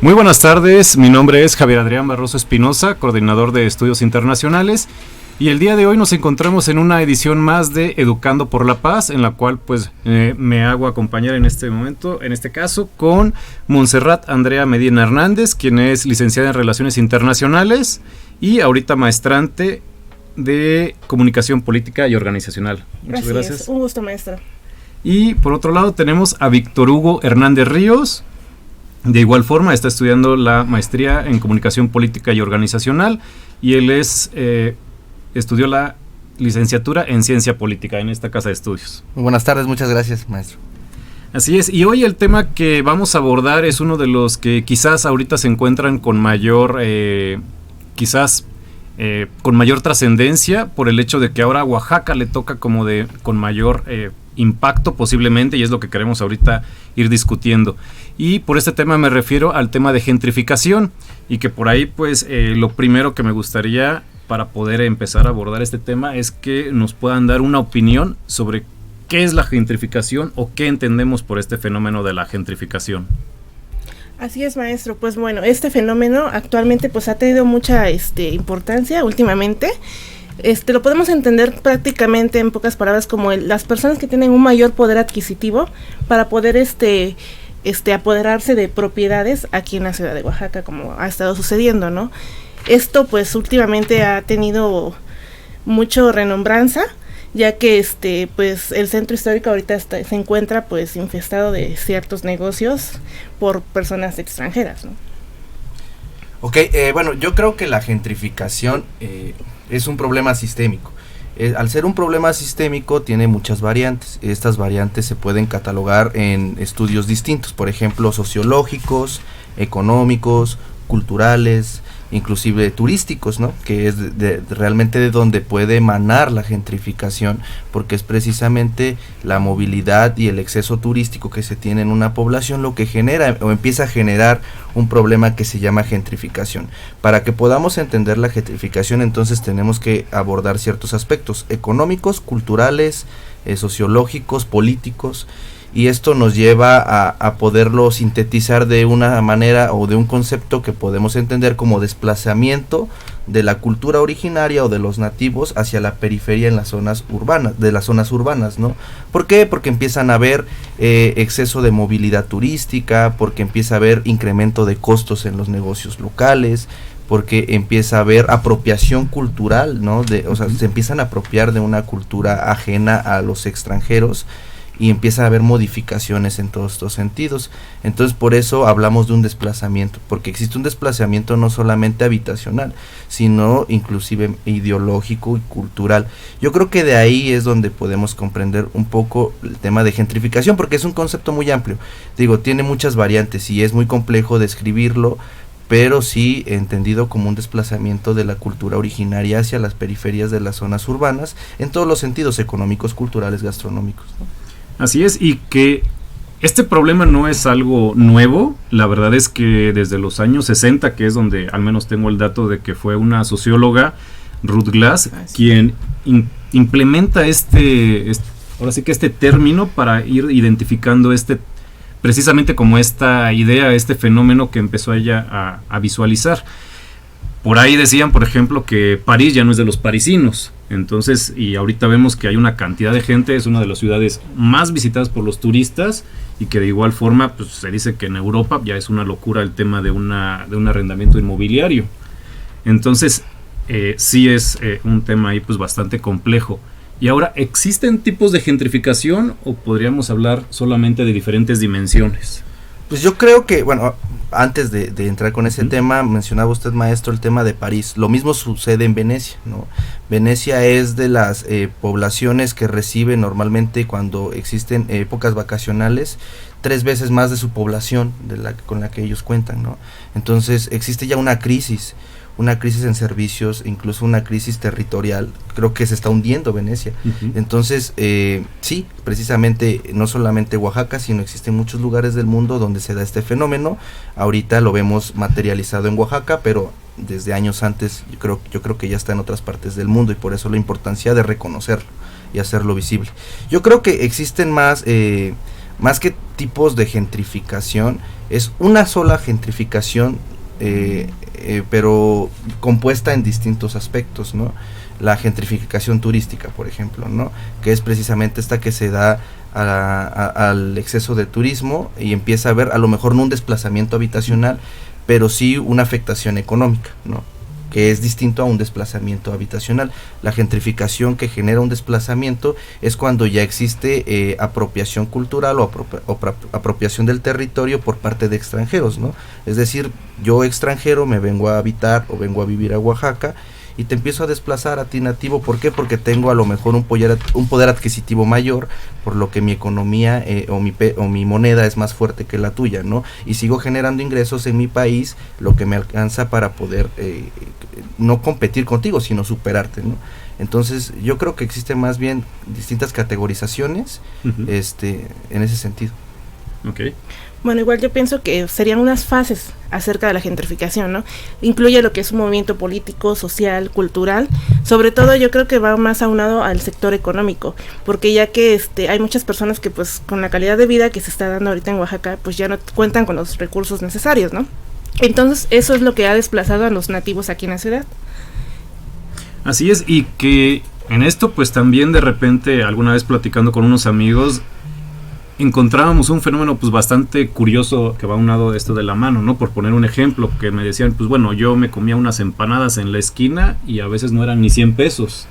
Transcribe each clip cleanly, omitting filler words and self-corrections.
Muy buenas tardes, mi nombre es Javier Adrián Barroso Espinosa, coordinador de estudios internacionales, y el día de hoy nos encontramos en una edición más de Educando por la Paz, en la cual pues me hago acompañar en este momento, en este caso, con Montserrat Andrea Medina Hernández, quien es licenciada en Relaciones Internacionales y ahorita maestrante de Comunicación Política y Organizacional. Muchas gracias. Un gusto, maestro. Y por otro lado tenemos a Víctor Hugo Hernández Ríos. De igual forma está estudiando la maestría en Comunicación Política y Organizacional y él estudió la licenciatura en Ciencia Política en esta casa de estudios. Muy buenas tardes, muchas gracias, maestro. Así es, y hoy el tema que vamos a abordar es uno de los que quizás ahorita se encuentran con mayor, con mayor trascendencia por el hecho de que ahora a Oaxaca le toca con mayor impacto posiblemente, y es lo que queremos ahorita ir discutiendo. Y por este tema me refiero al tema de gentrificación, y que por ahí pues lo primero que me gustaría para poder empezar a abordar este tema es que nos puedan dar una opinión sobre qué es la gentrificación o qué entendemos por este fenómeno de la gentrificación. Así es, maestro. Pues bueno, este fenómeno actualmente pues ha tenido mucha importancia últimamente. Lo podemos entender prácticamente en pocas palabras como las personas que tienen un mayor poder adquisitivo para poder apoderarse de propiedades aquí en la ciudad de Oaxaca, como ha estado sucediendo, ¿no? Esto pues últimamente ha tenido mucho renombranza, ya que pues el centro histórico ahorita se encuentra pues infestado de ciertos negocios por personas extranjeras, ¿no? Ok, bueno, yo creo que la gentrificación es un problema sistémico. Al ser un problema sistémico tiene muchas variantes. Estas variantes se pueden catalogar en estudios distintos, por ejemplo, sociológicos, económicos, culturales, inclusive turísticos, ¿no? Que es realmente de donde puede emanar la gentrificación, porque es precisamente la movilidad y el exceso turístico que se tiene en una población lo que genera o empieza a generar un problema que se llama gentrificación. Para que podamos entender la gentrificación, entonces tenemos que abordar ciertos aspectos económicos, culturales, sociológicos, políticos, y esto nos lleva a poderlo sintetizar de una manera o de un concepto que podemos entender como desplazamiento de la cultura originaria o de los nativos hacia la periferia en las zonas urbanas, ¿no? ¿Por qué? Porque empiezan a haber exceso de movilidad turística, porque empieza a haber incremento de costos en los negocios locales, porque empieza a haber apropiación cultural, ¿no? O sea, se empiezan a apropiar de una cultura ajena a los extranjeros, y empieza a haber modificaciones en todos estos sentidos. Entonces por eso hablamos de un desplazamiento, porque existe un desplazamiento no solamente habitacional, sino inclusive ideológico y cultural. Yo creo que de ahí es donde podemos comprender un poco el tema de gentrificación, porque es un concepto muy amplio. Digo, tiene muchas variantes y es muy complejo describirlo, pero sí entendido como un desplazamiento de la cultura originaria hacia las periferias de las zonas urbanas, en todos los sentidos económicos, culturales, gastronómicos, ¿no? Así es, y que este problema no es algo nuevo. La verdad es que desde los años 60, que es donde al menos tengo el dato de que fue una socióloga, Ruth Glass, quien implementa ahora sí que este término para ir identificando precisamente como esta idea, este fenómeno que empezó ella a visualizar. Por ahí decían, por ejemplo, que París ya no es de los parisinos. Entonces, y ahorita vemos que hay una cantidad de gente, es una de las ciudades más visitadas por los turistas, y que de igual forma pues se dice que en Europa ya es una locura el tema de un arrendamiento inmobiliario. Entonces, sí es un tema ahí pues bastante complejo. Y ahora, ¿existen tipos de gentrificación o podríamos hablar solamente de diferentes dimensiones? Pues yo creo que, bueno, antes de entrar con ese tema, mencionaba usted, maestro, el tema de París. Lo mismo sucede en Venecia, ¿no? Venecia es de las poblaciones que recibe normalmente, cuando existen épocas vacacionales, 3 veces más de su población con la que ellos cuentan, ¿no? Entonces existe ya una crisis en servicios, incluso una crisis territorial. Creo que se está hundiendo Venecia. Entonces, sí, precisamente no solamente Oaxaca, sino existen muchos lugares del mundo donde se da este fenómeno. Ahorita lo vemos materializado en Oaxaca, pero desde años antes yo creo que ya está en otras partes del mundo, y por eso la importancia de reconocerlo y hacerlo visible. Yo creo que existen más más que tipos de gentrificación, es una sola gentrificación, pero compuesta en distintos aspectos, ¿no? La gentrificación turística, por ejemplo, ¿no? Que es precisamente esta que se da al exceso de turismo y empieza a haber a lo mejor no un desplazamiento habitacional, pero sí una afectación económica, ¿no? Que es distinto a un desplazamiento habitacional. La gentrificación que genera un desplazamiento es cuando ya existe apropiación cultural o apropiación del territorio por parte de extranjeros, ¿no? Es decir, yo extranjero me vengo a habitar o vengo a vivir a Oaxaca y te empiezo a desplazar a ti nativo. ¿Por qué? Porque tengo a lo mejor un poder adquisitivo mayor, por lo que mi economía o mi moneda es más fuerte que la tuya, ¿no? Y sigo generando ingresos en mi país, lo que me alcanza para poder no competir contigo, sino superarte, ¿no? Entonces yo creo que existen más bien distintas categorizaciones en ese sentido. Okay. Bueno, igual yo pienso que serían unas fases acerca de la gentrificación, ¿no? Incluye lo que es un movimiento político, social, cultural. Sobre todo yo creo que va más aunado al sector económico, porque ya que hay muchas personas que pues con la calidad de vida que se está dando ahorita en Oaxaca, pues ya no cuentan con los recursos necesarios, ¿no? Entonces eso es lo que ha desplazado a los nativos aquí en la ciudad. Así es, y que en esto pues también de repente, alguna vez platicando con unos amigos, encontrábamos un fenómeno pues bastante curioso que va aunado de esto de la mano, ¿no? Por poner un ejemplo, que me decían, pues bueno, yo me comía unas empanadas en la esquina y a veces no eran ni 100 pesos.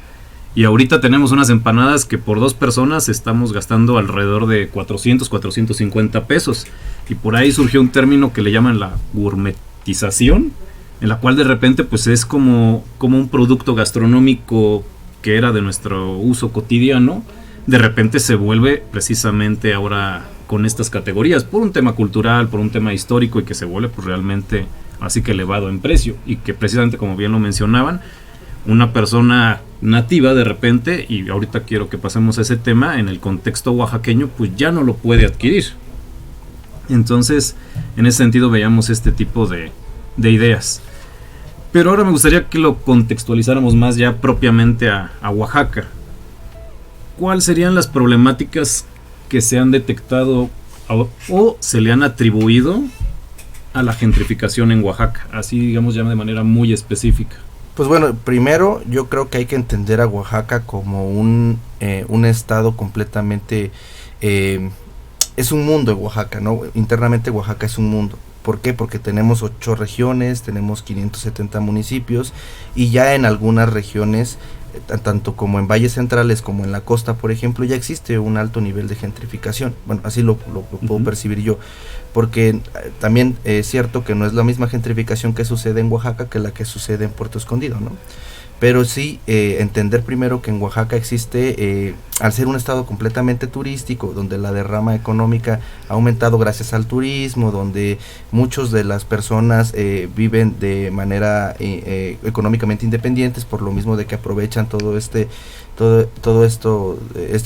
Y ahorita tenemos unas empanadas que por 2 personas estamos gastando alrededor de 400, 450 pesos. Y por ahí surgió un término que le llaman la gourmetización, en la cual de repente pues es como un producto gastronómico que era de nuestro uso cotidiano, de repente se vuelve precisamente ahora con estas categorías, por un tema cultural, por un tema histórico, y que se vuelve pues realmente así que elevado en precio, y que precisamente, como bien lo mencionaban, una persona nativa de repente, y ahorita quiero que pasemos a ese tema, en el contexto oaxaqueño pues ya no lo puede adquirir. Entonces en ese sentido veíamos este tipo de ideas. Pero ahora me gustaría que lo contextualizáramos más ya propiamente a Oaxaca. ¿Cuáles serían las problemáticas que se han detectado o se le han atribuido a la gentrificación en Oaxaca? Así, digamos, ya de manera muy específica. Pues bueno, primero yo creo que hay que entender a Oaxaca como un estado completamente... es un mundo en Oaxaca, ¿no? Internamente Oaxaca es un mundo. ¿Por qué? Porque tenemos 8 regiones, tenemos 570 municipios y ya en algunas regiones, tanto como en valles centrales como en la costa, por ejemplo, ya existe un alto nivel de gentrificación. Bueno, así lo puedo percibir yo, porque también es cierto que no es la misma gentrificación que sucede en Oaxaca que la que sucede en Puerto Escondido, ¿no? Pero sí entender primero que en Oaxaca existe, al ser un estado completamente turístico, donde la derrama económica ha aumentado gracias al turismo, donde muchas de las personas viven de manera económicamente independientes, por lo mismo de que aprovechan todo este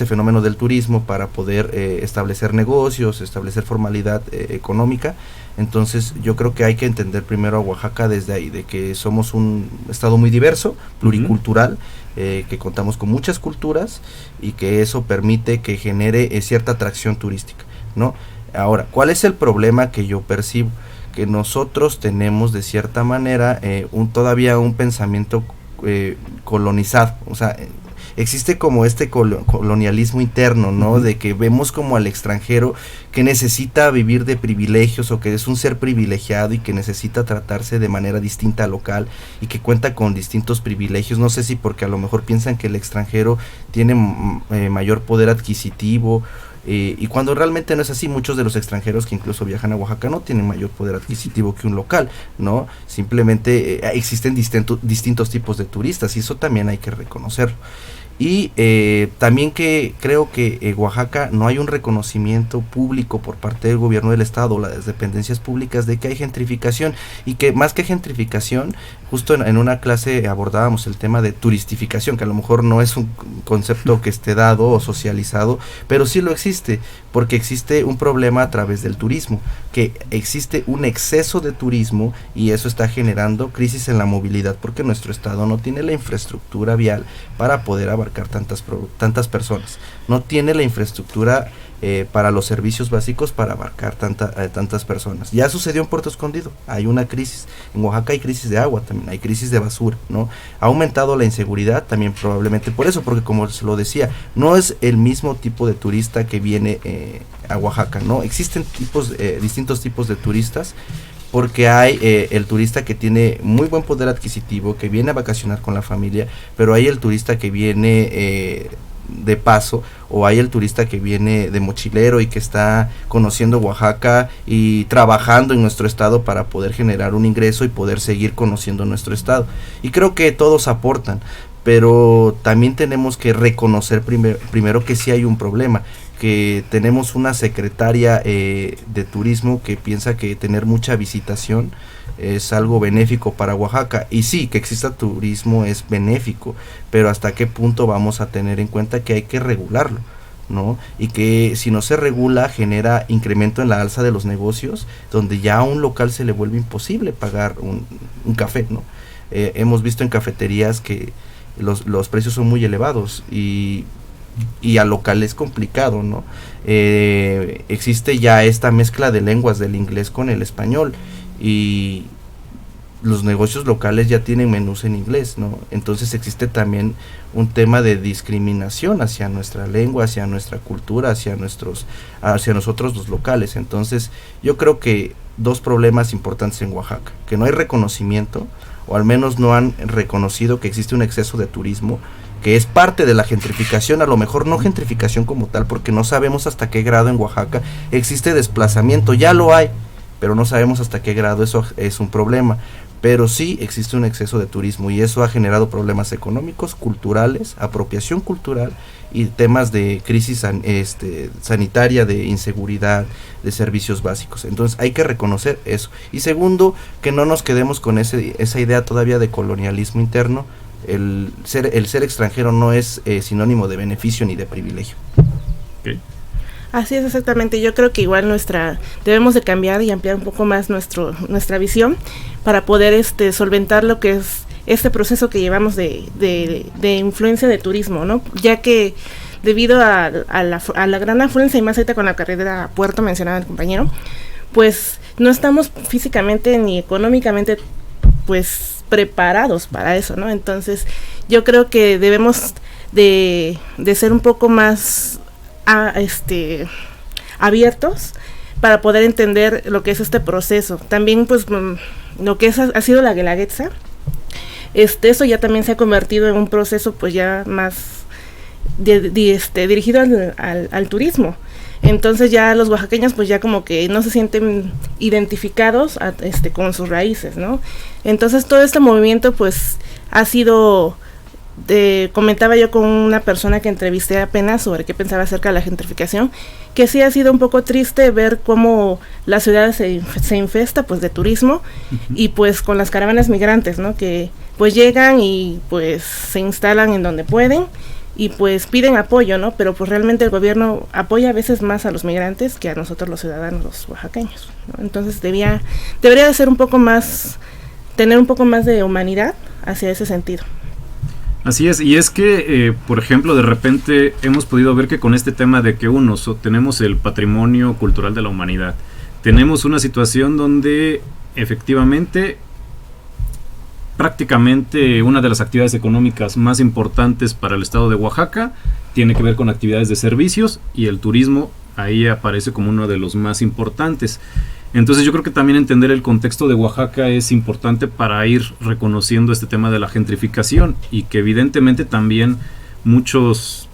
fenómeno del turismo para poder establecer negocios, establecer formalidad económica. Entonces yo creo que hay que entender primero a Oaxaca desde ahí, de que somos un estado muy diverso, pluricultural, que contamos con muchas culturas y que eso permite que genere cierta atracción turística, ¿no? Ahora, ¿cuál es el problema que yo percibo? Que nosotros tenemos de cierta manera todavía un pensamiento colonizado, o sea, existe como este colonialismo interno, ¿no? De que vemos como al extranjero que necesita vivir de privilegios o que es un ser privilegiado y que necesita tratarse de manera distinta al local y que cuenta con distintos privilegios. No sé si porque a lo mejor piensan que el extranjero tiene mayor poder adquisitivo, y cuando realmente no es así. Muchos de los extranjeros que incluso viajan a Oaxaca no tienen mayor poder adquisitivo que un local, ¿no? Simplemente existen distintos tipos de turistas y eso también hay que reconocerlo. Y también que creo que Oaxaca no hay un reconocimiento público por parte del gobierno del estado, las dependencias públicas, de que hay gentrificación, y que más que gentrificación, justo en una clase abordábamos el tema de turistificación, que a lo mejor no es un concepto que esté dado o socializado, pero sí lo existe, porque existe un problema a través del turismo, que existe un exceso de turismo y eso está generando crisis en la movilidad, porque nuestro estado no tiene la infraestructura vial para poder abarcar tantas personas, no tiene la infraestructura para los servicios básicos para abarcar tantas personas. Ya sucedió en Puerto Escondido, hay una crisis. En Oaxaca hay crisis de agua también, hay crisis de basura, ¿no? Ha aumentado la inseguridad también probablemente por eso, porque como se lo decía, no es el mismo tipo de turista que viene a Oaxaca, ¿no? Existen distintos tipos de turistas, porque hay el turista que tiene muy buen poder adquisitivo, que viene a vacacionar con la familia, pero hay el turista que viene de paso, o hay el turista que viene de mochilero y que está conociendo Oaxaca y trabajando en nuestro estado para poder generar un ingreso y poder seguir conociendo nuestro estado. Y creo que todos aportan, pero también tenemos que reconocer primero que sí hay un problema, que tenemos una secretaria de turismo que piensa que tener mucha visitación es algo benéfico para Oaxaca, y sí, que exista turismo es benéfico, pero hasta qué punto vamos a tener en cuenta que hay que regularlo, ¿no? Y que si no se regula genera incremento en la alza de los negocios, donde ya a un local se le vuelve imposible pagar un café, ¿no? Hemos visto en cafeterías que los precios son muy elevados y al local es complicado, ¿no? Existe ya esta mezcla de lenguas del inglés con el español, y los negocios locales ya tienen menús en inglés, ¿no? Entonces existe también un tema de discriminación hacia nuestra lengua, hacia nuestra cultura, hacia nosotros los locales. Entonces yo creo que dos problemas importantes en Oaxaca: que no hay reconocimiento, o al menos no han reconocido que existe un exceso de turismo, que es parte de la gentrificación, a lo mejor no gentrificación como tal, porque no sabemos hasta qué grado en Oaxaca existe desplazamiento, ya lo hay, pero no sabemos hasta qué grado eso es un problema, pero sí existe un exceso de turismo, y eso ha generado problemas económicos, culturales, apropiación cultural y temas de crisis sanitaria, de inseguridad, de servicios básicos. Entonces hay que reconocer eso. Y segundo, que no nos quedemos con esa idea todavía de colonialismo interno. El ser extranjero no es sinónimo de beneficio ni de privilegio. Okay. Así es, exactamente. Yo creo que igual debemos de cambiar y ampliar un poco más nuestra visión para poder solventar lo que es este proceso que llevamos de influencia de turismo, ¿no? Ya que debido a la gran afluencia, y más ahorita con la carretera Puerto mencionaba el compañero, pues no estamos físicamente ni económicamente pues preparados para eso, ¿no? Entonces yo creo que debemos de ser un poco más abiertos para poder entender lo que es este proceso. También pues lo que ha sido la Guelaguetza, eso ya también se ha convertido en un proceso pues ya más dirigido al turismo. Entonces ya los oaxaqueños pues ya como que no se sienten identificados con sus raíces, ¿no? Entonces todo este movimiento pues ha sido, comentaba yo con una persona que entrevisté apenas sobre qué pensaba acerca de la gentrificación, que sí ha sido un poco triste ver cómo la ciudad se infesta pues de turismo, y pues con las caravanas migrantes, ¿no? Que pues llegan y pues se instalan en donde pueden y pues piden apoyo, ¿no? Pero pues realmente el gobierno apoya a veces más a los migrantes que a nosotros los ciudadanos, los oaxaqueños, ¿no? Entonces debería de ser un poco más, tener un poco más de humanidad hacia ese sentido. Así es, y es que, por ejemplo, de repente hemos podido ver que con este tema de que tenemos el patrimonio cultural de la humanidad, tenemos una situación donde efectivamente prácticamente una de las actividades económicas más importantes para el estado de Oaxaca tiene que ver con actividades de servicios, y el turismo ahí aparece como uno de los más importantes. Entonces yo creo que también entender el contexto de Oaxaca es importante para ir reconociendo este tema de la gentrificación, y que evidentemente también muchos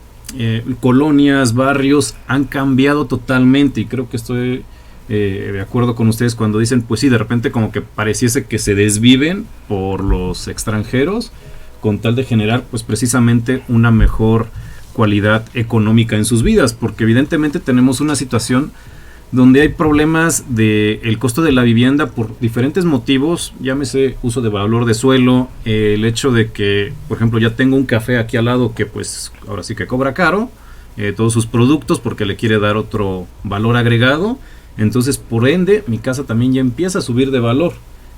colonias, barrios han cambiado totalmente, y creo que estoy de acuerdo con ustedes cuando dicen, pues sí, de repente como que pareciese que se desviven por los extranjeros con tal de generar pues precisamente una mejor cualidad económica en sus vidas, porque evidentemente tenemos una situación donde hay problemas del costo de la vivienda por diferentes motivos, llámese uso de valor de suelo, el hecho de que, por ejemplo, ya tengo un café aquí al lado que pues ahora sí que cobra caro todos sus productos porque le quiere dar otro valor agregado. Entonces, por ende, mi casa también ya empieza a subir de valor.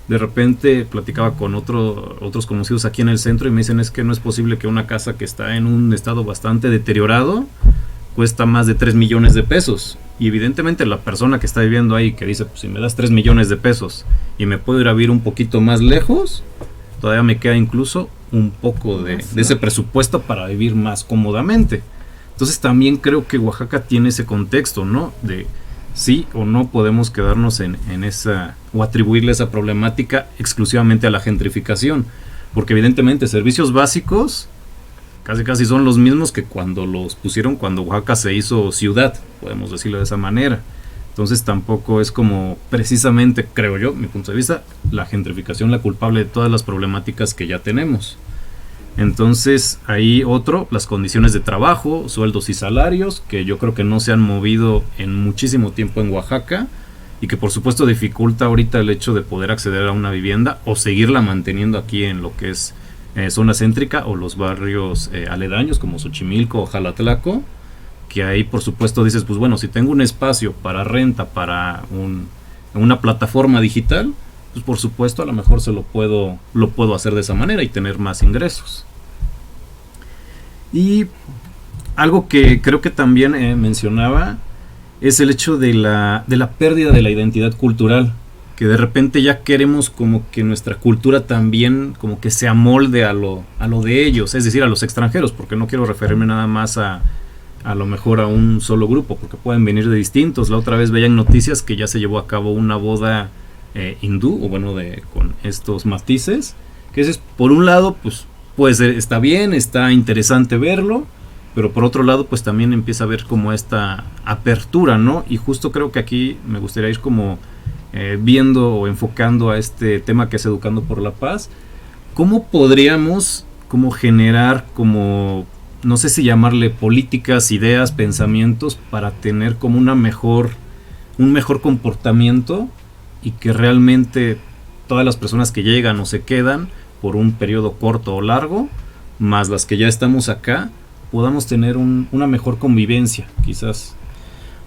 De repente platicaba con otros conocidos aquí en el centro y me dicen, es que no es posible que una casa que está en un estado bastante deteriorado cuesta más de 3 millones de pesos. Y evidentemente la persona que está viviendo ahí, que dice, pues si me das 3 millones de pesos y me puedo ir a vivir un poquito más lejos, todavía me queda incluso un poco de ese presupuesto para vivir más cómodamente. Entonces también creo que Oaxaca tiene ese contexto, ¿no? De sí o no podemos quedarnos en esa, o atribuirle esa problemática exclusivamente a la gentrificación. Porque evidentemente servicios básicos casi son los mismos que cuando los pusieron, cuando Oaxaca se hizo ciudad, podemos decirlo de esa manera. Entonces tampoco es como precisamente, creo yo, mi punto de vista, la gentrificación la culpable de todas las problemáticas que ya tenemos. Entonces ahí las condiciones de trabajo, sueldos y salarios, que yo creo que no se han movido en muchísimo tiempo en Oaxaca, y que por supuesto dificulta ahorita el hecho de poder acceder a una vivienda o seguirla manteniendo aquí en lo que es zona céntrica o los barrios aledaños como Xochimilco o Jalatlaco, que ahí por supuesto dices, pues bueno, si tengo un espacio para renta, para una plataforma digital, pues por supuesto a lo mejor lo puedo hacer de esa manera y tener más ingresos. Y algo que creo que también mencionaba es el hecho de la pérdida de la identidad cultural, que de repente ya queremos como que nuestra cultura también como que se amolde a lo de ellos, es decir, a los extranjeros, porque no quiero referirme nada más a lo mejor a un solo grupo, porque pueden venir de distintos. La otra vez veían noticias que ya se llevó a cabo una boda hindú, o bueno, con estos matices, que es por un lado, pues está bien, está interesante verlo, pero por otro lado, pues también empieza a ver como esta apertura, ¿no? Y justo creo que aquí me gustaría ir como viendo o enfocando a este tema que es Educando por la Paz. ¿Cómo podríamos como generar como, no sé si llamarle políticas, ideas, pensamientos para tener como un mejor comportamiento y que realmente todas las personas que llegan o se quedan por un periodo corto o largo, más las que ya estamos acá, podamos tener una mejor convivencia, quizás?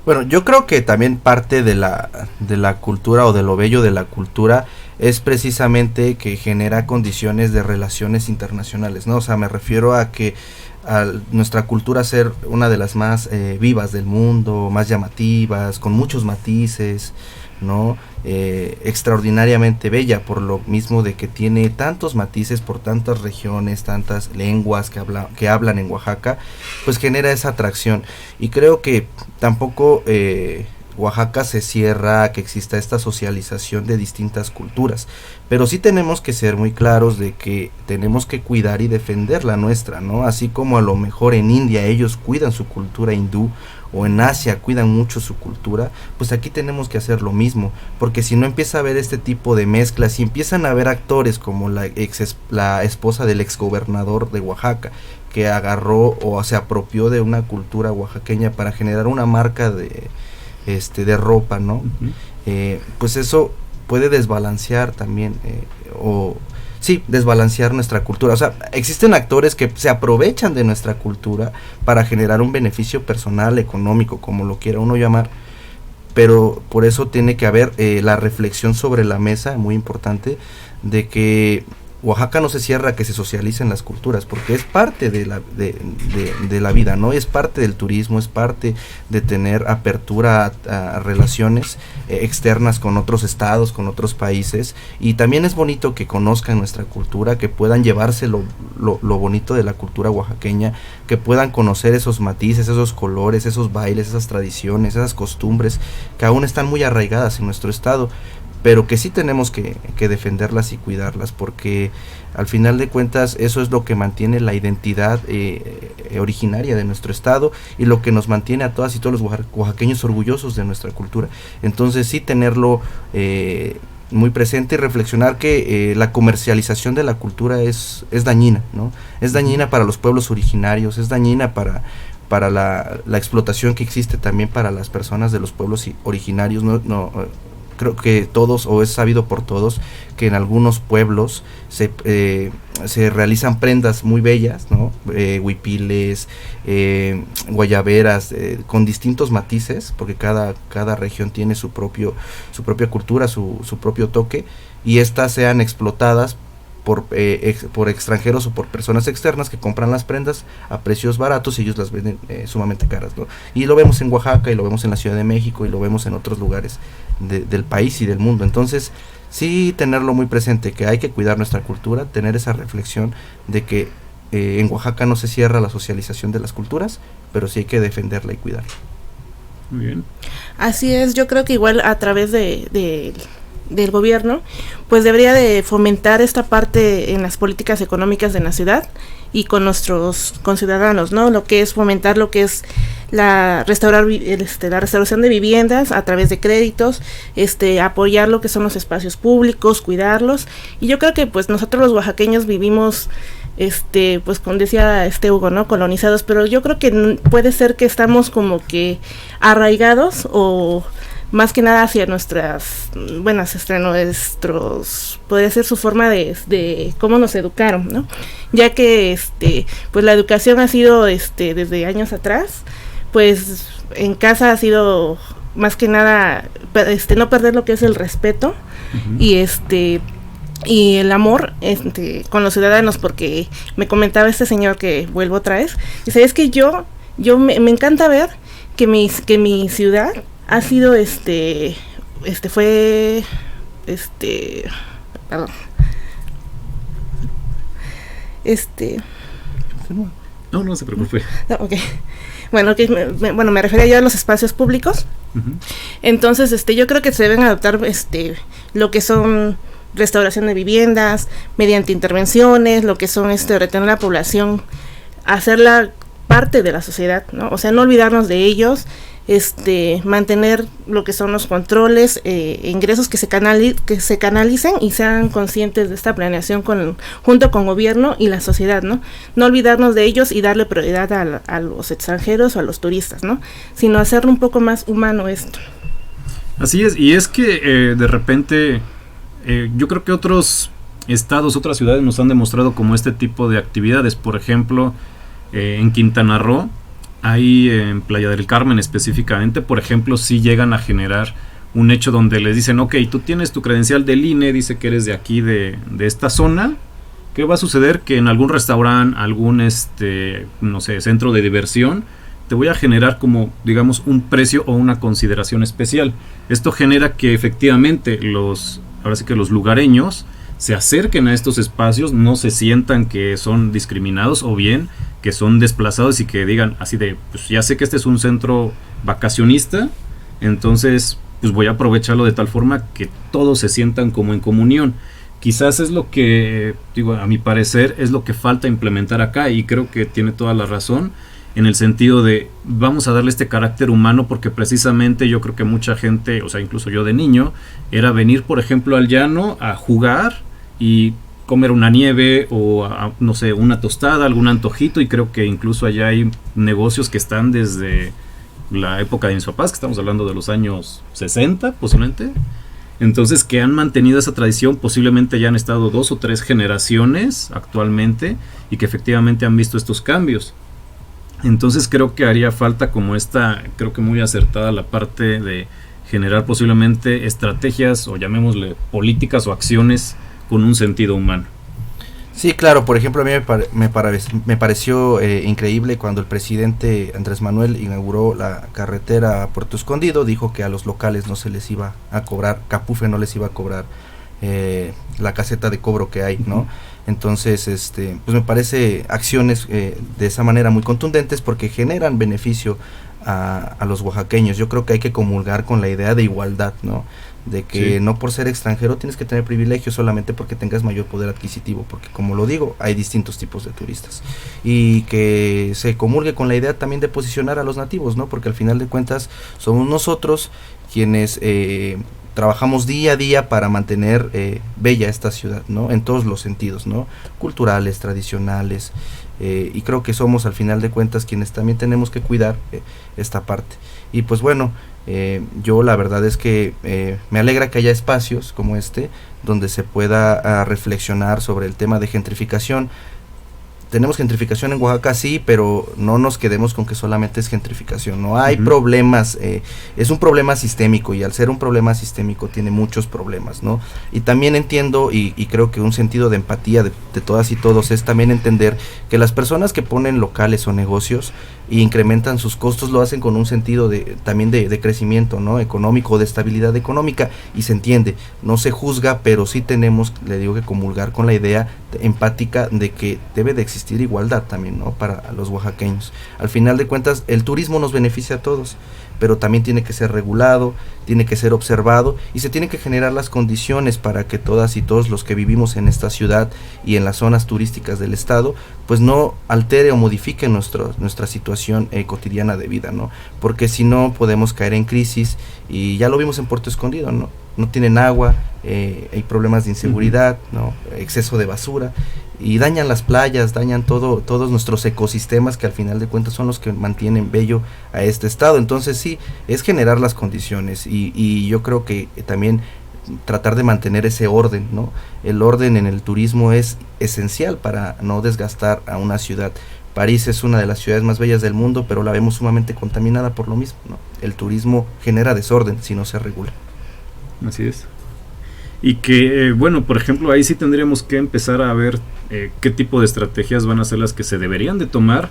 Bueno, yo creo que también parte de la cultura o de lo bello de la cultura es precisamente que genera condiciones de relaciones internacionales, ¿no? O sea, me refiero a que nuestra cultura ser una de las más vivas del mundo, más llamativas, con muchos matices, ¿no? Extraordinariamente bella, por lo mismo de que tiene tantos matices por tantas regiones, tantas lenguas que hablan en Oaxaca, pues genera esa atracción. Y creo que tampoco Oaxaca se cierra a que exista esta socialización de distintas culturas, pero sí tenemos que ser muy claros de que tenemos que cuidar y defender la nuestra, ¿no? Así como a lo mejor en India ellos cuidan su cultura hindú, o en Asia cuidan mucho su cultura, pues aquí tenemos que hacer lo mismo, porque si no empieza a haber este tipo de mezclas y empiezan a haber actores como la esposa del exgobernador de Oaxaca, que agarró o se apropió de una cultura oaxaqueña para generar una marca de ropa, ¿no? Uh-huh. Pues eso puede desbalancear también, desbalancear nuestra cultura. O sea, existen actores que se aprovechan de nuestra cultura para generar un beneficio personal, económico, como lo quiera uno llamar, pero por eso tiene que haber la reflexión sobre la mesa, muy importante, de que Oaxaca no se cierra a que se socialicen las culturas, porque es parte de la vida, ¿no? Es parte del turismo, es parte de tener apertura a relaciones externas con otros estados, con otros países, y también es bonito que conozcan nuestra cultura, que puedan llevarse lo bonito de la cultura oaxaqueña, que puedan conocer esos matices, esos colores, esos bailes, esas tradiciones, esas costumbres que aún están muy arraigadas en nuestro estado, pero que sí tenemos que defenderlas y cuidarlas, porque al final de cuentas eso es lo que mantiene la identidad originaria de nuestro estado y lo que nos mantiene a todas y todos los oaxaqueños orgullosos de nuestra cultura. Entonces sí tenerlo muy presente y reflexionar que la comercialización de la cultura es dañina, ¿no? Es dañina para los pueblos originarios, es dañina para la explotación que existe también para las personas de los pueblos originarios, creo que todos, o es sabido por todos, que en algunos pueblos se realizan prendas muy bellas, ¿no? Huipiles, guayaberas, con distintos matices, porque cada región tiene su propia cultura, su propio toque, y estas sean explotadas por extranjeros o por personas externas que compran las prendas a precios baratos y ellos las venden sumamente caras, ¿no? Y lo vemos en Oaxaca y lo vemos en la Ciudad de México y lo vemos en otros lugares del país y del mundo. Entonces sí tenerlo muy presente, que hay que cuidar nuestra cultura, tener esa reflexión de que en Oaxaca no se cierra la socialización de las culturas, pero sí hay que defenderla y cuidarla. Muy bien. Así es, yo creo que igual a través del gobierno, pues debería de fomentar esta parte en las políticas económicas de la ciudad y con nuestros conciudadanos, ¿no? Lo que es fomentar lo que es la restauración de viviendas a través de créditos, apoyar lo que son los espacios públicos, cuidarlos. Y yo creo que pues nosotros los oaxaqueños vivimos pues como decía Hugo, ¿no? Colonizados, pero yo creo que puede ser que estamos como que arraigados o más que nada hacia nuestros, podría ser su forma de cómo nos educaron, ¿no? Ya que pues la educación ha sido desde años atrás, pues en casa ha sido más que nada no perder lo que es el respeto. Uh-huh. Y el amor con los ciudadanos, porque me comentaba este señor que vuelvo otra vez, dice, es que yo me encanta ver que mi ciudad ha sido perdón. No se preocupe. No, okay. Bueno, me refería yo a los espacios públicos. Uh-huh. Entonces, yo creo que se deben adoptar lo que son restauración de viviendas mediante intervenciones, lo que son retener la población, hacerla parte de la sociedad, ¿no? O sea, no olvidarnos de ellos, mantener lo que son los controles, ingresos que se canalicen y sean conscientes de esta planeación junto con gobierno y la sociedad, ¿no? No olvidarnos de ellos y darle prioridad a los extranjeros o a los turistas, ¿no? Sino hacerlo un poco más humano esto. Así es, y es que de repente yo creo que otros estados, otras ciudades nos han demostrado como este tipo de actividades. Por ejemplo, en Quintana Roo, ahí en Playa del Carmen específicamente, por ejemplo, sí llegan a generar un hecho donde les dicen, ok, tú tienes tu credencial del INE, dice que eres de aquí, de esta zona. ¿Qué va a suceder? Que en algún restaurante, algún centro de diversión, te voy a generar como, digamos, un precio o una consideración especial. Esto genera que efectivamente los lugareños se acerquen a estos espacios, no se sientan que son discriminados o bien que son desplazados y que digan así de, pues ya sé que este es un centro vacacionista, entonces pues voy a aprovecharlo de tal forma que todos se sientan como en comunión. Quizás es lo que, a mi parecer, es lo que falta implementar acá, y creo que tiene toda la razón en el sentido de vamos a darle este carácter humano, porque precisamente yo creo que mucha gente, o sea, incluso yo de niño, era venir, por ejemplo, al llano a jugar y comer una nieve o, una tostada, algún antojito, y creo que incluso allá hay negocios que están desde la época de mis papás, que estamos hablando de los años 60, posiblemente. Entonces, que han mantenido esa tradición, posiblemente ya han estado 2 o 3 generaciones actualmente y que efectivamente han visto estos cambios. Entonces creo que haría falta como creo que muy acertada la parte de generar posiblemente estrategias o llamémosle políticas o acciones con un sentido humano. Sí, claro, por ejemplo, a mí me pareció increíble cuando el presidente Andrés Manuel inauguró la carretera a Puerto Escondido, dijo que a los locales no se les iba a cobrar, Capufe no les iba a cobrar la caseta de cobro que hay, ¿no? Entonces, pues me parece acciones de esa manera muy contundentes porque generan beneficio a los oaxaqueños. Yo creo que hay que comulgar con la idea de igualdad, ¿no? De que sí, no por ser extranjero tienes que tener privilegios solamente porque tengas mayor poder adquisitivo, porque como lo digo, hay distintos tipos de turistas. Y que se comulgue con la idea también de posicionar a los nativos, ¿no? Porque al final de cuentas somos nosotros quienes trabajamos día a día para mantener bella esta ciudad, ¿no? En todos los sentidos, ¿no? Culturales, tradicionales, y creo que somos al final de cuentas quienes también tenemos que cuidar esta parte. Y pues bueno, yo la verdad es que me alegra que haya espacios como donde se pueda reflexionar sobre el tema de gentrificación. tenemos gentrificación en Oaxaca, sí, pero no nos quedemos con que solamente es gentrificación, no hay problemas, es un problema sistémico, y al ser un problema sistémico tiene muchos problemas, ¿no? Y también entiendo y creo que un sentido de empatía de todas y todos es también entender que las personas que ponen locales o negocios e incrementan sus costos lo hacen con un sentido también de crecimiento, ¿no? Económico, de estabilidad económica, y se entiende, no se juzga, pero sí tenemos, le digo, que comulgar con la idea empática de que debe de existir igualdad también, ¿no? Para los oaxaqueños. Al final de cuentas, el turismo nos beneficia a todos, pero también tiene que ser regulado, tiene que ser observado, y se tienen que generar las condiciones para que todas y todos los que vivimos en esta ciudad y en las zonas turísticas del estado, pues no altere o modifique nuestra situación cotidiana de vida, ¿no? Porque si no podemos caer en crisis, y ya lo vimos en Puerto Escondido, ¿no? No tienen agua, hay problemas de inseguridad, ¿no? Exceso de basura, y dañan las playas, dañan todos nuestros ecosistemas, que al final de cuentas son los que mantienen bello a este estado. Entonces sí, es generar las condiciones, y yo creo que también tratar de mantener ese orden, ¿no? El orden en el turismo es esencial para no desgastar a una ciudad. París es una de las ciudades más bellas del mundo, pero la vemos sumamente contaminada por lo mismo, ¿no? El turismo genera desorden si no se regula. Así es. Y que, bueno, por ejemplo, ahí sí tendríamos que empezar a ver qué tipo de estrategias van a ser las que se deberían de tomar,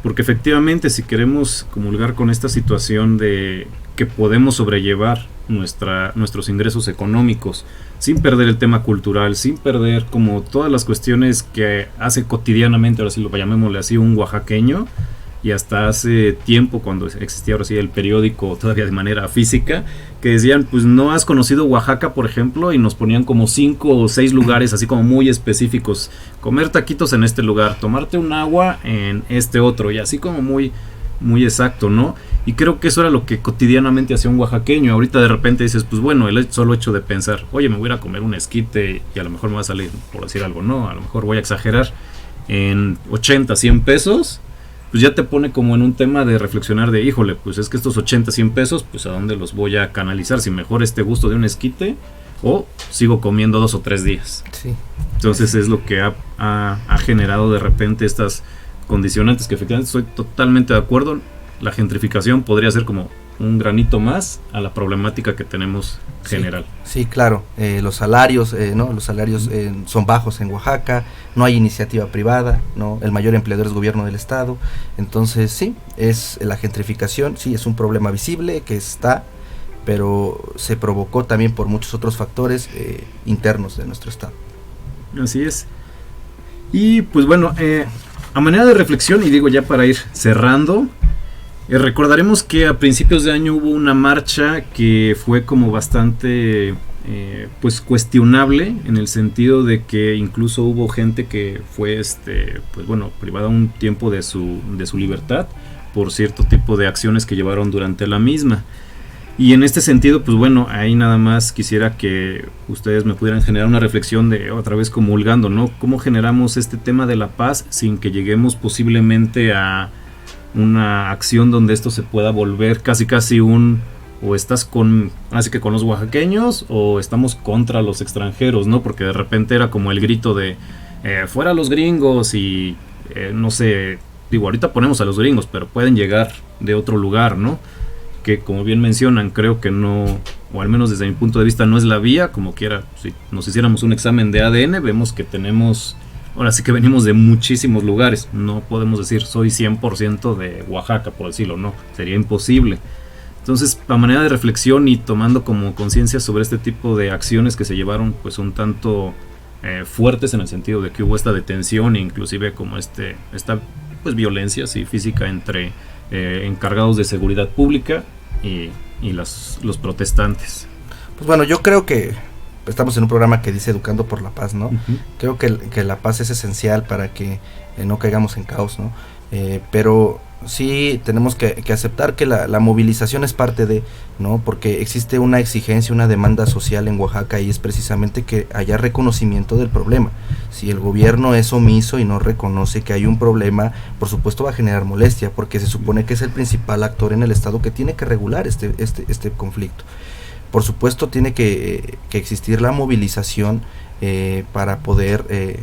porque efectivamente si queremos comulgar con esta situación de que podemos sobrellevar nuestros ingresos económicos sin perder el tema cultural, sin perder como todas las cuestiones que hace cotidianamente, ahora sí lo llamémosle así, un oaxaqueño, y hasta hace tiempo, cuando existía ahora sí el periódico todavía de manera física, que decían, pues no has conocido Oaxaca, por ejemplo, y nos ponían como 5 o 6 lugares así como muy específicos: comer taquitos en este lugar, tomarte un agua en este otro, y así como muy, muy exacto, ¿no? Y creo que eso era lo que cotidianamente hacía un oaxaqueño. Ahorita de repente dices, pues bueno, el solo hecho de pensar, oye, me voy a ir a comer un esquite y a lo mejor me va a salir, por decir algo, no, a lo mejor voy a exagerar, en 80, 100 pesos, pues ya te pone como en un tema de reflexionar de, híjole, pues es que estos 80, 100 pesos, pues a dónde los voy a canalizar, si mejor este gusto de un esquite o sigo comiendo 2 o 3 días. Sí. Entonces es lo que ha generado de repente estas condicionantes, que efectivamente estoy totalmente de acuerdo. La gentrificación podría ser como un granito más a la problemática que tenemos general. Sí, claro, los salarios, ¿no? Los salarios son bajos en Oaxaca, no hay iniciativa privada, ¿no? El mayor empleador es gobierno del estado. Entonces sí, es la gentrificación, sí, es un problema visible que está, pero se provocó también por muchos otros factores internos de nuestro estado. Así es. Y pues bueno, a manera de reflexión, y digo ya para ir cerrando, recordaremos que a principios de año hubo una marcha que fue como bastante pues cuestionable, en el sentido de que incluso hubo gente que fue pues bueno, privada un tiempo de su libertad por cierto tipo de acciones que llevaron durante la misma. Y en este sentido, pues bueno, ahí nada más quisiera que ustedes me pudieran generar una reflexión de otra vez comulgando, ¿no? ¿Cómo generamos este tema de la paz sin que lleguemos posiblemente a una acción donde esto se pueda volver casi o estás así que con los oaxaqueños o estamos contra los extranjeros, ¿no? Porque de repente era como el grito de fuera los gringos y no sé, digo, ahorita ponemos a los gringos, pero pueden llegar de otro lugar, ¿no? Que como bien mencionan, creo que no, o al menos desde mi punto de vista no es la vía. Como quiera, si nos hiciéramos un examen de ADN, vemos que tenemos, ahora sí que venimos de muchísimos lugares. No podemos decir soy 100% de Oaxaca, por decirlo, no, sería imposible. Entonces, a manera de reflexión y tomando como conciencia sobre este tipo de acciones que se llevaron pues un tanto fuertes, en el sentido de que hubo esta detención e inclusive como esta pues violencia sí, física entre encargados de seguridad pública y los protestantes. Pues bueno, yo creo que estamos en un programa que dice Educando por la Paz, ¿no? Uh-huh. Creo que la paz es esencial para que no caigamos en caos, ¿no? Pero sí tenemos que aceptar que la movilización es parte de, ¿no? Porque existe una exigencia, una demanda social en Oaxaca, y es precisamente que haya reconocimiento del problema. Si el gobierno es omiso y no reconoce que hay un problema, por supuesto va a generar molestia, porque se supone que es el principal actor en el estado que tiene que regular este conflicto. Por supuesto tiene que existir la movilización para poder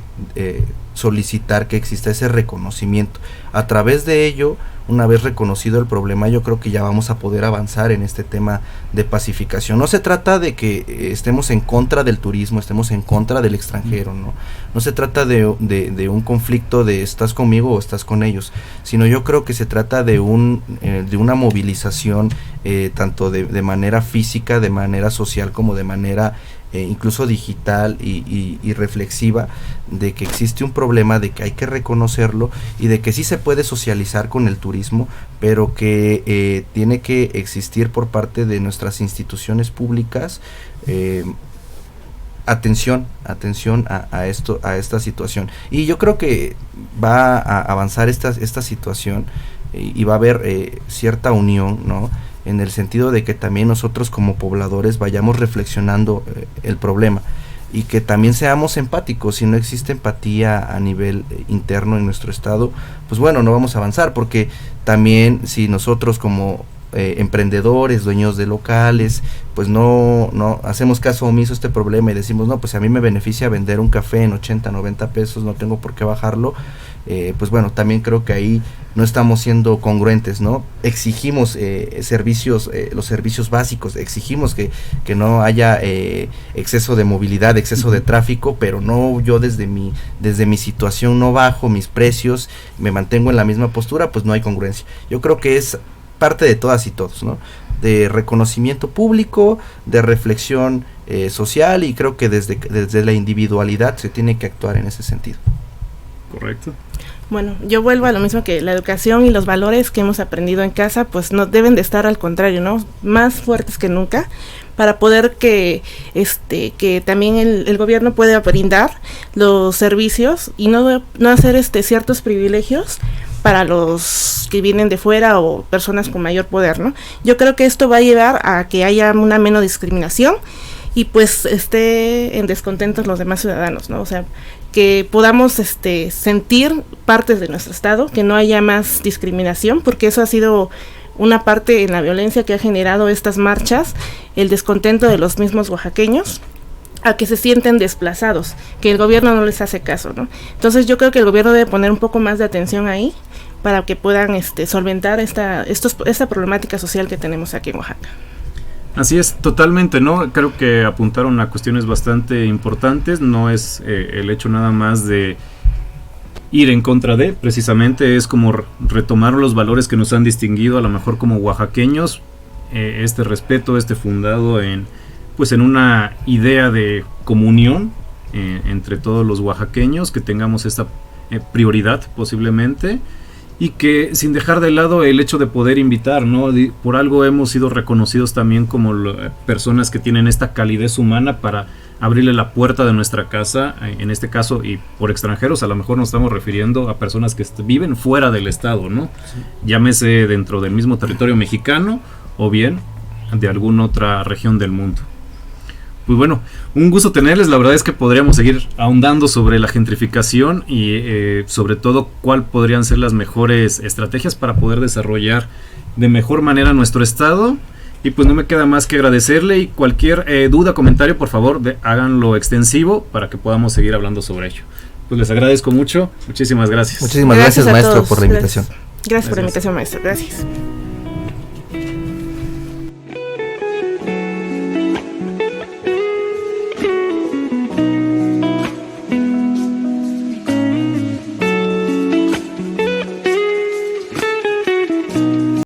solicitar que exista ese reconocimiento. A través de ello, una vez reconocido el problema, yo creo que ya vamos a poder avanzar en este tema de pacificación. No se trata de que estemos en contra del turismo, estemos en contra del extranjero, no se trata de un conflicto de estás conmigo o estás con ellos, sino yo creo que se trata de una movilización tanto de manera física, de manera social, como de manera incluso digital y reflexiva, de que existe un problema, de que hay que reconocerlo y de que sí se puede socializar con el turismo, pero que tiene que existir por parte de nuestras instituciones públicas atención a esta situación. Y yo creo que va a avanzar esta situación y va a haber cierta unión, ¿no?, en el sentido de que también nosotros como pobladores vayamos reflexionando el problema y que también seamos empáticos. Si no existe empatía a nivel interno en nuestro estado, pues bueno, no vamos a avanzar, porque también si nosotros como emprendedores, dueños de locales, pues no hacemos caso omiso a este problema y decimos, no, pues a mí me beneficia vender un café en 80, 90 pesos, no tengo por qué bajarlo, pues bueno, también creo que ahí no estamos siendo congruentes, ¿no? Exigimos servicios, los servicios básicos, exigimos que no haya exceso de movilidad, exceso de tráfico, pero no, yo desde mi situación no bajo mis precios, me mantengo en la misma postura, pues no hay congruencia. Yo creo que es parte de todas y todos, ¿no?, de reconocimiento público, de reflexión social, y creo que desde la individualidad se tiene que actuar en ese sentido. Correcto. Bueno, yo vuelvo a lo mismo, que la educación y los valores que hemos aprendido en casa pues no deben de estar, al contrario, ¿no?, más fuertes que nunca, para poder que también el gobierno pueda brindar los servicios y no hacer ciertos privilegios para los que vienen de fuera o personas con mayor poder, ¿no? Yo creo que esto va a llevar a que haya una menos discriminación y pues esté en descontentos los demás ciudadanos, ¿no? O sea, que podamos sentir partes de nuestro estado, que no haya más discriminación, porque eso ha sido una parte en la violencia que ha generado estas marchas, el descontento de los mismos oaxaqueños, a que se sienten desplazados, que el gobierno no les hace caso, ¿no? Entonces yo creo que el gobierno debe poner un poco más de atención ahí para que puedan solventar esta problemática social que tenemos aquí en Oaxaca. Así es, totalmente, ¿no? Creo que apuntaron a cuestiones bastante importantes. No es el hecho nada más de ir en contra de, precisamente es como retomar los valores que nos han distinguido a lo mejor como oaxaqueños, este respeto, fundado en una idea de comunión entre todos los oaxaqueños, que tengamos esta prioridad posiblemente, y que sin dejar de lado el hecho de poder invitar, ¿no? Por algo hemos sido reconocidos también como personas que tienen esta calidez humana para abrirle la puerta de nuestra casa, en este caso, y por extranjeros a lo mejor nos estamos refiriendo a personas que viven fuera del estado, ¿no? Sí. Llámese dentro del mismo territorio mexicano o bien de alguna otra región del mundo. Pues bueno, un gusto tenerles. La verdad es que podríamos seguir ahondando sobre la gentrificación y sobre todo cuál podrían ser las mejores estrategias para poder desarrollar de mejor manera nuestro estado. Y pues no me queda más que agradecerle, y cualquier duda, comentario, por favor, háganlo extensivo para que podamos seguir hablando sobre ello. Pues les agradezco mucho. Muchísimas gracias. Muchísimas gracias, maestro, por la invitación. Gracias por la invitación, maestro. Gracias.